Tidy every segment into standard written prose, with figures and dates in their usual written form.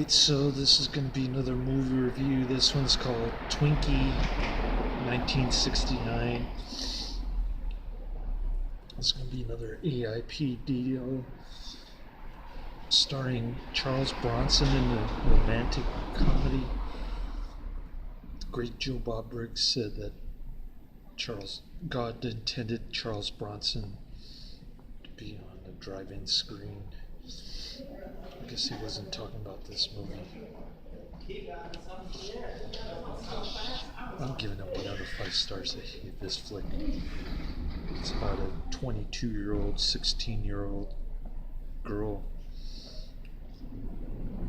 So this is going to be another movie review. This one's called Twinky, 1969. It's going to be another AIP deal, starring Charles Bronson in a romantic comedy. The great Joe Bob Briggs said that God intended Charles Bronson to be on the drive-in screen. I guess he wasn't talking about this movie. I'm giving it 1 out of 5 stars. I hate this flick. It's about a 22-year-old, 16-year-old girl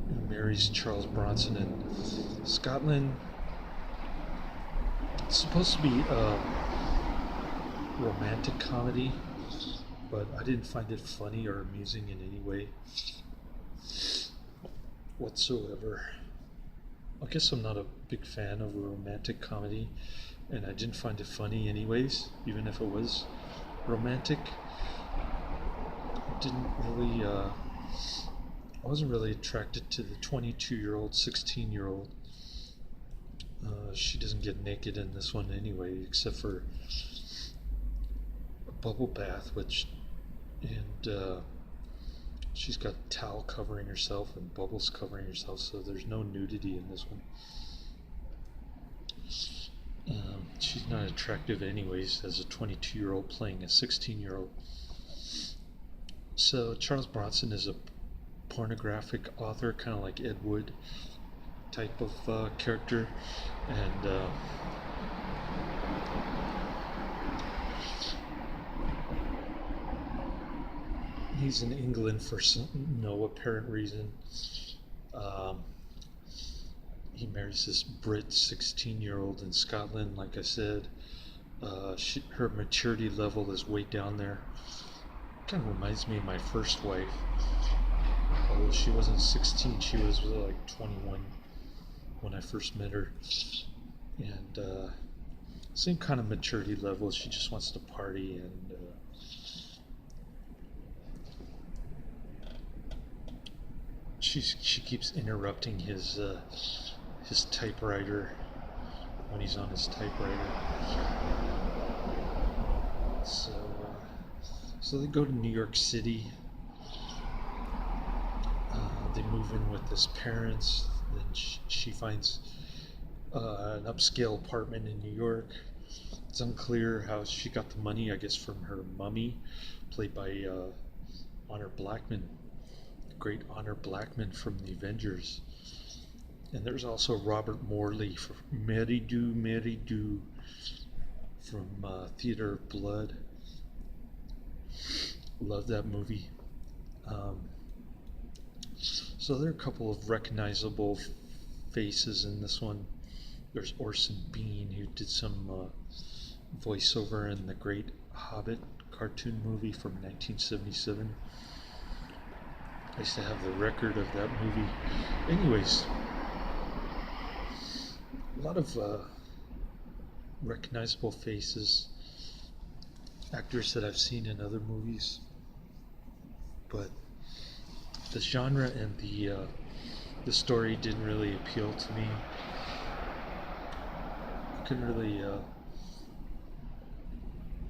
who marries Charles Bronson in Scotland. It's supposed to be a romantic comedy, but I didn't find it funny or amusing in any way whatsoever. I guess I'm not a big fan of a romantic comedy, and I didn't find it funny anyways, even if it was romantic. I wasn't really attracted to the 22-year-old, 16-year-old. She doesn't get naked in this one anyway, except for a bubble bath, and she's got a towel covering herself and bubbles covering herself, so there's no nudity in this one. She's not attractive anyways as a 22-year-old playing a 16-year-old. So Charles Bronson is a pornographic author, kind of like Ed Wood type of character, and he's in England for no apparent reason. Um, he marries this Brit 16-year-old in Scotland, like I said. Her maturity level is way down there. Kind of reminds me of my first wife. Although she wasn't 16, she was like 21 when I first met her. And same kind of maturity level. She just wants to party, and she keeps interrupting his typewriter when he's on his typewriter. So they go to New York City. They move in with his parents. Then she finds an upscale apartment in New York. It's unclear how she got the money, I guess from her mummy, played by Honor Blackman, the great Honor Blackman from the Avengers. And there's also Robert Morley from Mary Do from Theater of Blood. Love that movie. So there are a couple of recognizable faces in this one. There's Orson Bean, who did some voiceover in the great Hobbit cartoon movie from 1977. I used to have the record of that movie. Anyways, a lot of recognizable faces, actors that I've seen in other movies, but the genre and the story didn't really appeal to me.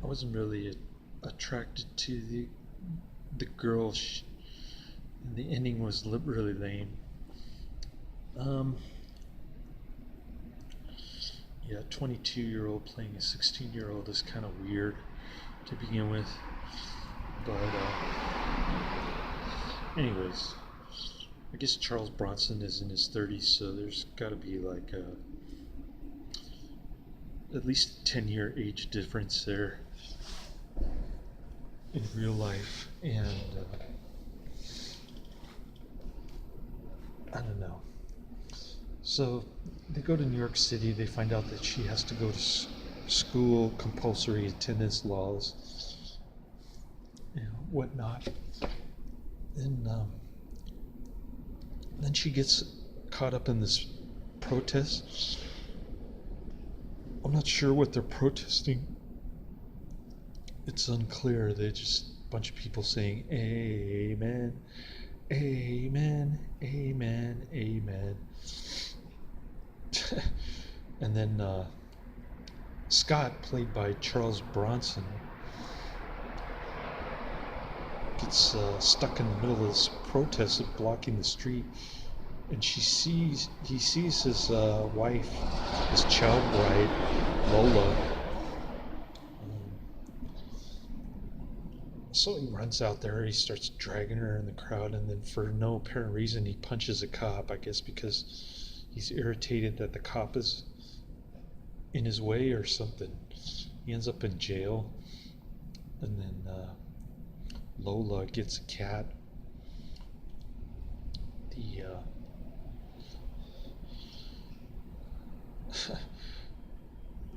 I wasn't really attracted to the girl, and the ending was really lame. Yeah, 22-year-old playing a 16-year-old is kind of weird to begin with, but anyways, I guess Charles Bronson is in his 30s, so there's got to be like at least 10-year age difference there in real life, and I don't know. So they go to New York City. They find out that she has to go to school, compulsory attendance laws, and whatnot. And then she gets caught up in this protest. I'm not sure what they're protesting. It's unclear. They're just a bunch of people saying amen, amen, amen, doorman. And then Scott, played by Charles Bronson, gets stuck in the middle of this protest blocking the street, and he sees his wife, his child bride, Lola. So he runs out there, he starts dragging her in the crowd, and then for no apparent reason he punches a cop, I guess because he's irritated that the cop is in his way or something. He ends up in jail, and then Lola gets a cat. The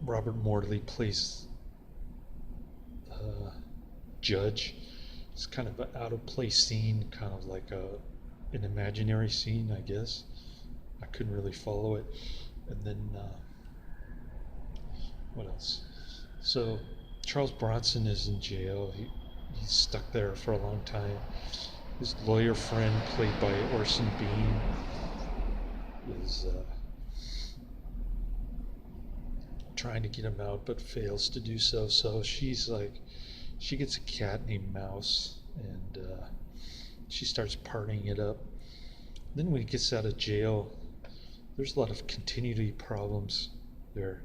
Robert Morley plays judge. It's kind of an out of place scene, kind of like an imaginary scene, I guess. I couldn't really follow it. And then what else? So Charles Bronson is in jail. He's stuck there for a long time. His lawyer friend, played by Orson Bean, is trying to get him out but fails to do so. So she gets a cat named Mouse, and she starts partying it up. Then when he gets out of jail, there's a lot of continuity problems there.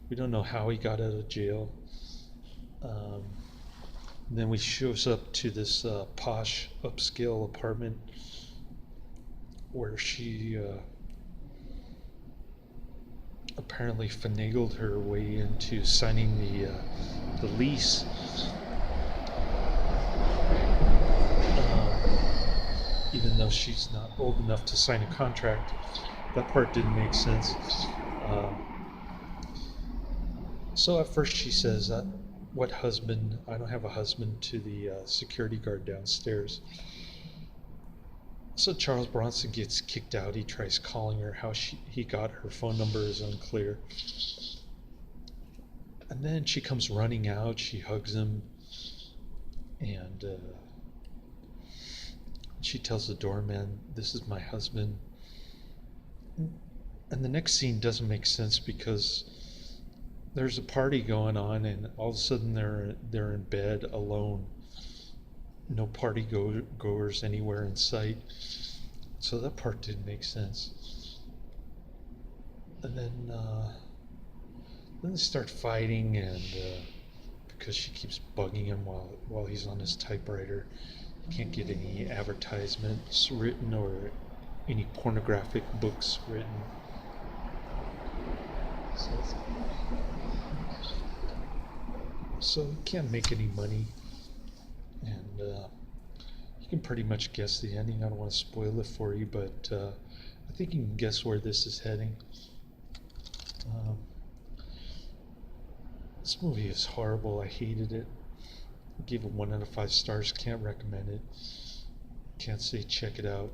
We don't know how he got out of jail. Then he shows up to this posh, upscale apartment where she apparently finagled her way into signing the lease. Even though she's not old enough to sign a contract. That part didn't make sense. So at first she says, what husband? I don't have a husband, to the security guard downstairs. So Charles Bronson gets kicked out. He tries calling her. How he got her phone number is unclear. And then she comes running out. She hugs him. And she tells the doorman, this is my husband. And the next scene doesn't make sense because there's a party going on, and all of a sudden they're in bed alone. No party goers anywhere in sight. So that part didn't make sense. And then they start fighting, and because she keeps bugging him while he's on his typewriter. He can't get any advertisements written or any pornographic books written. So he can't make any money, and you can pretty much guess the ending. I don't want to spoil it for you, but I think you can guess where this is heading. This movie is horrible. I hated it. I gave it 1 out of 5 stars. Can't recommend it. Can't say check it out.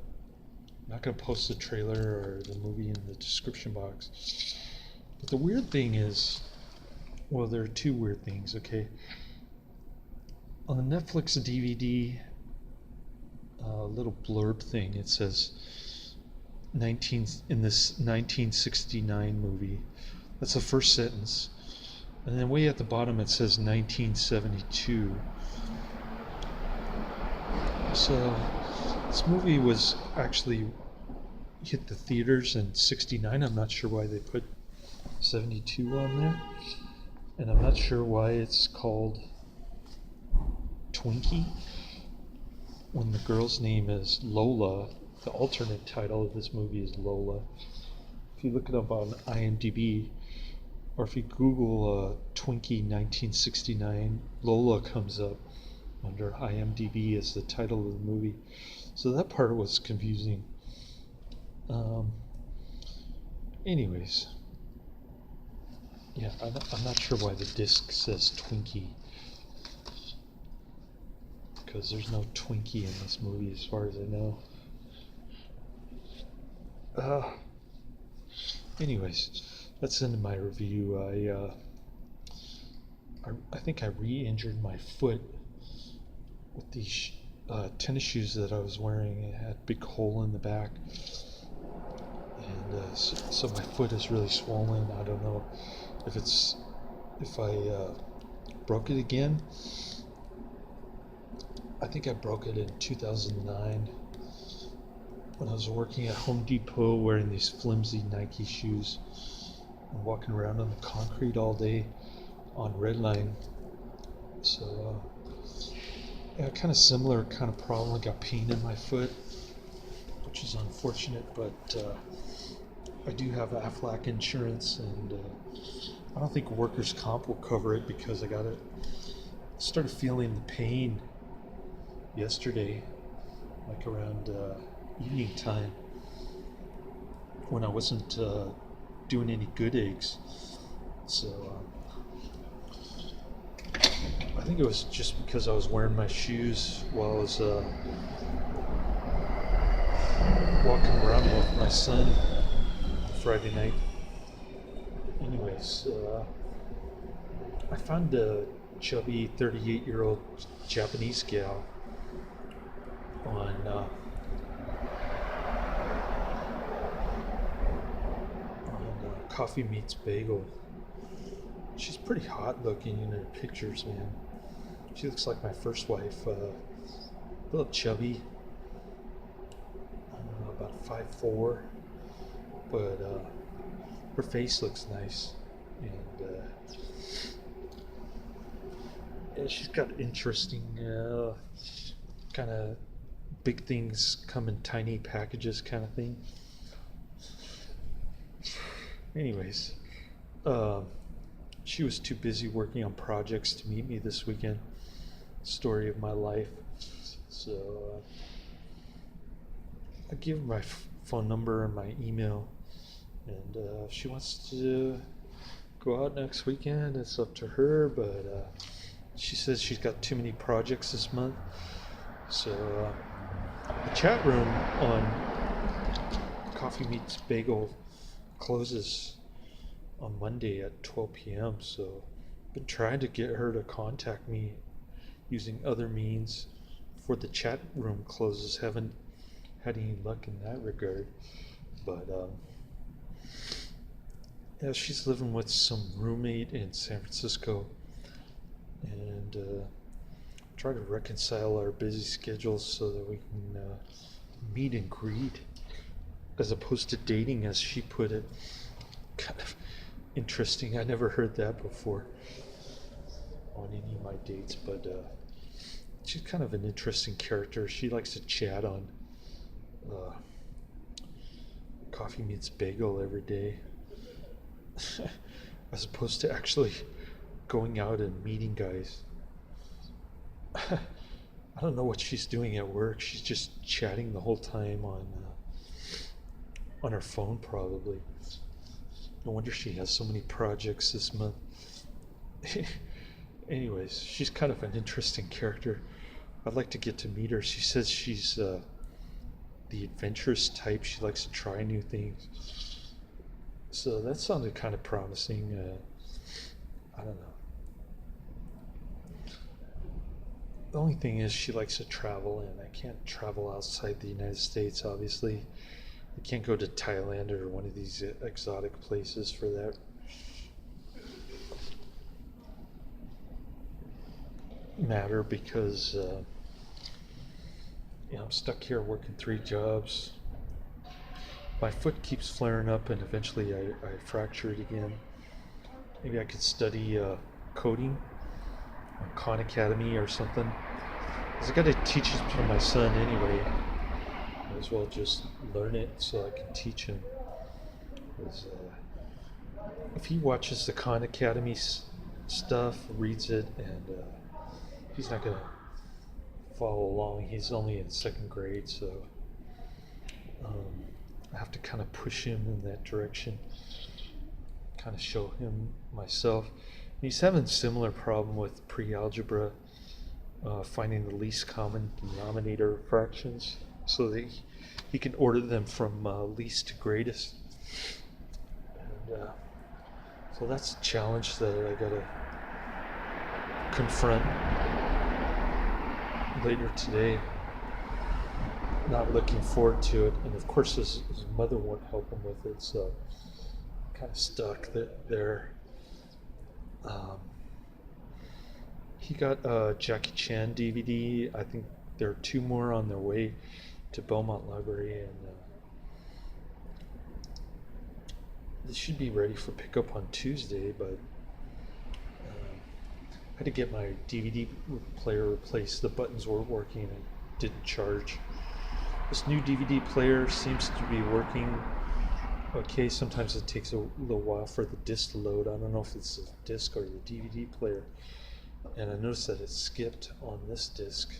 I'm not going to post the trailer or the movie in the description box. But the weird thing is, well, there are two weird things, okay? On the Netflix DVD, little blurb thing, it says in this 1969 movie. That's the first sentence. And then way at the bottom it says 1972. So this movie was actually hit the theaters in 69. I'm not sure why they put 72 on there. And I'm not sure why it's called Twinky when the girl's name is Lola. The alternate title of this movie is Lola. If you look it up on IMDb, or if you Google Twinky 1969, Lola comes up under IMDb as the title of the movie. So that part was confusing. Anyways, yeah, I'm not sure why the disc says Twinky, because there's no Twinky in this movie as far as I know. Anyways, that's the end of my review. I think I re-injured my foot with these tennis shoes that I was wearing. It had a big hole in the back. and so my foot is really swollen. I don't know if I broke it again. I think I broke it in 2009 when I was working at Home Depot wearing these flimsy Nike shoes and walking around on the concrete all day on Red Line. So yeah, kind of similar kind of problem. I got pain in my foot, which is unfortunate, but I do have Aflac insurance, and I don't think workers' comp will cover it because I started feeling the pain yesterday, like around evening time, when I wasn't doing any good eggs. So I think it was just because I was wearing my shoes while I was walking around with my son Friday night. Anyways, I found a chubby 38-year-old Japanese gal on Coffee Meets Bagel. She's pretty hot looking in her pictures, man. She looks like my first wife. A little chubby. I don't know, about 5'4", but her face looks nice, and yeah, she's got interesting kind of big things come in tiny packages kind of thing. Anyways, she was too busy working on projects to meet me this weekend. Story of my life. So I gave her my phone number and my email, and if she wants to go out next weekend, it's up to her, but she says she's got too many projects this month. So the chat room on Coffee Meets Bagel closes on Monday at 12 p.m. So I've been trying to get her to contact me using other means before the chat room closes. Haven't had any luck in that regard, but yeah, she's living with some roommate in San Francisco, and try to reconcile our busy schedules so that we can meet and greet as opposed to dating, as she put it. Kind of interesting. I never heard that before on any of my dates, but she's kind of an interesting character. She likes to chat on Coffee Meets Bagel every day as opposed to actually going out and meeting guys. I don't know what she's doing at work. She's just chatting the whole time on her phone, probably. No wonder she has so many projects this month. Anyways, she's kind of an interesting character. I'd like to get to meet her. She says she's the adventurous type. She likes to try new things. So that sounded kind of promising. I don't know. The only thing is she likes to travel, and I can't travel outside the United States, obviously. I can't go to Thailand or one of these exotic places for that matter, because I'm stuck here working 3 jobs. My foot keeps flaring up, and eventually I fracture it again. Maybe I could study coding on Khan Academy or something, because I got to teach it to my son anyway. Might as well just learn it so I can teach him. Because if he watches the Khan Academy stuff, reads it, and he's not going to follow along. He's only in 2nd grade, so I have to kind of push him in that direction, kind of show him myself. And he's having a similar problem with pre-algebra, finding the least common denominator of fractions, so that he can order them from least to greatest. And so that's a challenge that I gotta confront later today. not looking forward to it. And of course, his mother won't help him with it, so kind of stuck there. Um, he got a Jackie Chan DVD. I think there are two more on their way to Belmont Library, and they should be ready for pickup on Tuesday. But I had to get my DVD player replaced. The buttons weren't working and didn't charge. This new DVD player seems to be working okay. Sometimes it takes a little while for the disc to load. I don't know if it's the disc or the DVD player. And I noticed that it skipped on this disc.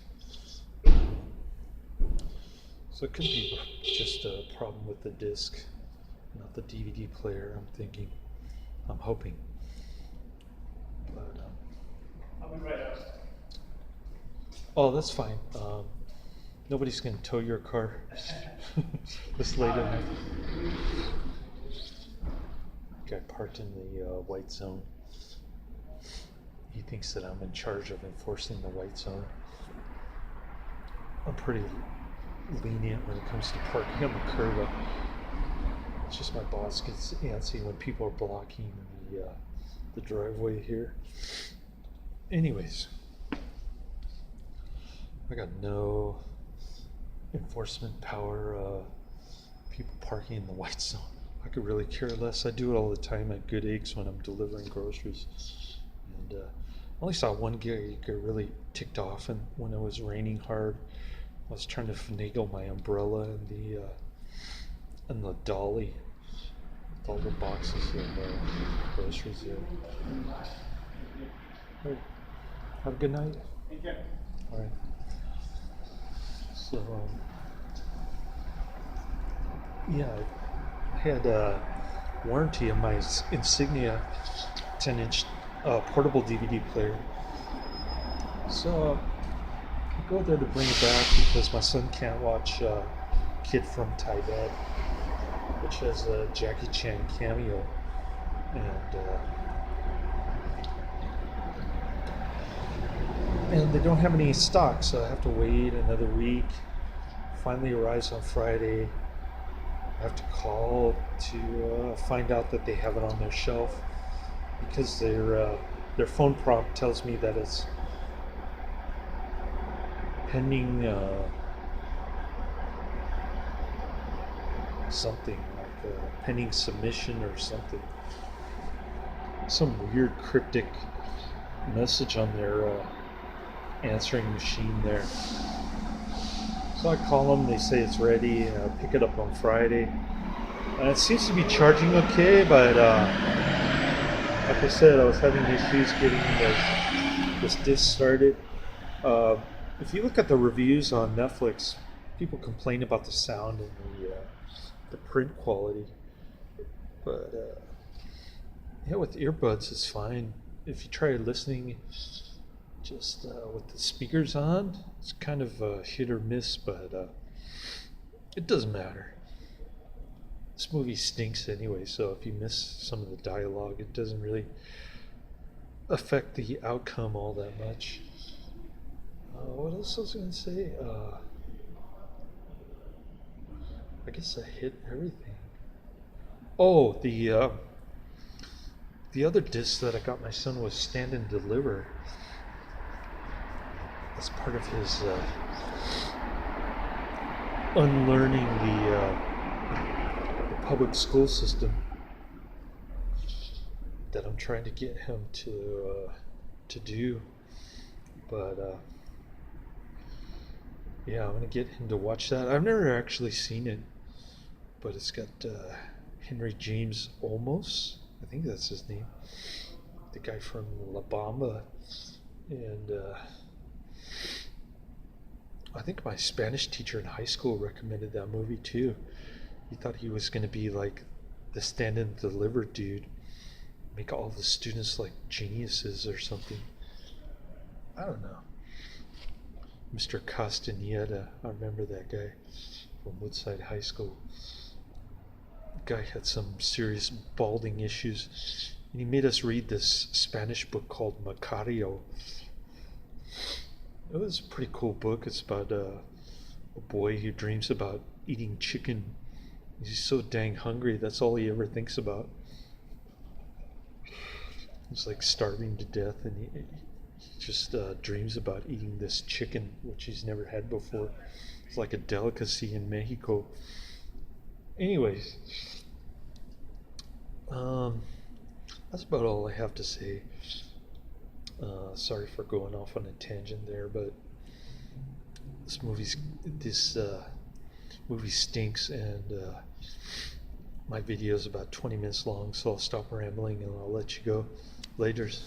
So it could be just a problem with the disc, not the DVD player, I'm hoping. But, I'll be right out. oh, that's fine. Nobody's going to tow your car this late at night. Guy parked in the white zone. He thinks that I'm in charge of enforcing the white zone. I'm pretty lenient when it comes to parking on the curb. It's just my boss gets antsy when people are blocking the driveway here. Anyways, I got no enforcement power. People parking in the white zone, I could really care less. I do it all the time at Good Eggs when I'm delivering groceries. And I only saw one guy get really ticked off, and when it was raining hard, I was trying to finagle my umbrella and the dolly with all the boxes of groceries there. All right. Have a good night. Thank you. All right. So, yeah, I had a warranty on my Insignia 10-inch portable DVD player. So I go there to bring it back because my son can't watch Kid from Tibet, which has a Jackie Chan cameo, and they don't have any stock, so I have to wait another week. Finally arrives on Friday. I have to call to find out that they have it on their shelf, because their phone prompt tells me that it's pending something like pending submission or something. Some weird cryptic message on their answering machine there. So I call them, they say it's ready, I'll pick it up on Friday. And it seems to be charging okay, but like I said, I was having issues getting this disc started. If you look at the reviews on Netflix, people complain about the sound and the print quality. But yeah, with earbuds it's fine. If you try listening just with the speakers on, it's kind of hit or miss, but it doesn't matter. This movie stinks anyway, so if you miss some of the dialogue, it doesn't really affect the outcome all that much. What else was I going to say? I guess I hit everything. Oh, the other disc that I got my son was Stand and Deliver. That's part of his unlearning the public school system that I'm trying to get him to do. But yeah, I'm gonna get him to watch that. I've never actually seen it, but it's got Henry James Olmos, I think that's his name, the guy from La Bamba, and I think my Spanish teacher in high school recommended that movie too. He thought he was going to be like the Stand and Deliver dude, make all the students like geniuses or something. I don't know. Mr. Castaneda, I remember that guy from Woodside High School. The guy had some serious balding issues, and he made us read this Spanish book called Macario. It was a pretty cool book. It's about a boy who dreams about eating chicken. He's so dang hungry, that's all he ever thinks about. He's like starving to death, and he just dreams about eating this chicken, which he's never had before. It's like a delicacy in Mexico. Anyways, that's about all I have to say. Sorry for going off on a tangent there, but this movie stinks, and my video is about 20 minutes long, so I'll stop rambling and I'll let you go. Laters.